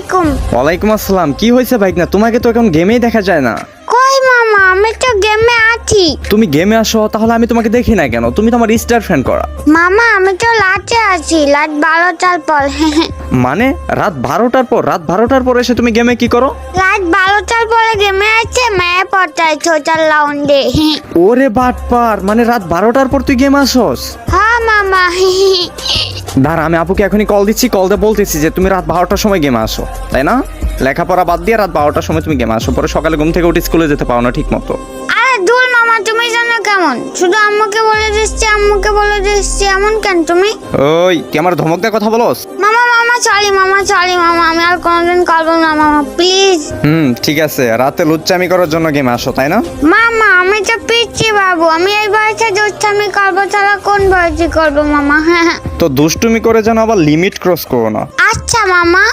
আলাইকুম। ওয়ালাইকুম আসসালাম। কি হয়েছে ভাইকনা? তোমাকে তো এখন গেমেই দেখা যায় না। কই মামা, আমি তো গেমে আছি। তুমি গেমে আসো, তাহলে আমি তোমাকে দেখি না কেন? তুমি তো আমার স্টার ফ্রেন্ড করা। মামা আমি তো লাটে আছি, রাত 12টার পর। মানে রাত 12টার পর? রাত 12টার পর এসে তুমি গেমে কি করো? রাত 12টার পরে গেমে আছে, মেয়ে পড়তায় ছোটার রাউন্ডে। ওরে বাটপার, মানে রাত 12টার পর তুই গেম আসোস? হ্যাঁ মামা। দাঁড়া, আমি আপুকে এখনই কল দিচ্ছি, কল দিয়ে বলতেছি যে তুমি রাত 12টার সময় গেমে আসো, তাই না? লেখাপড়া বাদ দিয়ে রাত 12টার সময় তুমি গেমে আসো, পরে সকালে ঘুম থেকে উঠে স্কুলে যেতে পারো না ঠিক মতো। আরে দূর মামা, তুমি জানো কেমন? শুধু আম্মুকে বলে দিচ্ছি, আম্মুকে বলে দিচ্ছি, এমন কেন তুমি? ওই তুই আমার ধমক দিয়ে কথা বলোস? মামা মামা সরি মামা, সরি মামা, আমি আর কোনোদিন করবো না মামা, প্লিজ। ঠিক আছে, রাতে লুচ্চামি করার জন্য গেমে আসো, তাই না? মামা আমি তো পিচ্ছি বাবু, আমি এই বয়সে দুষ্টামি করবো, তাহলে কোন বয়সে করবো মামা? হ্যাঁ তো দুষ্টুমি করে যেন আবার লিমিট ক্রস করো না। আচ্ছা মামা।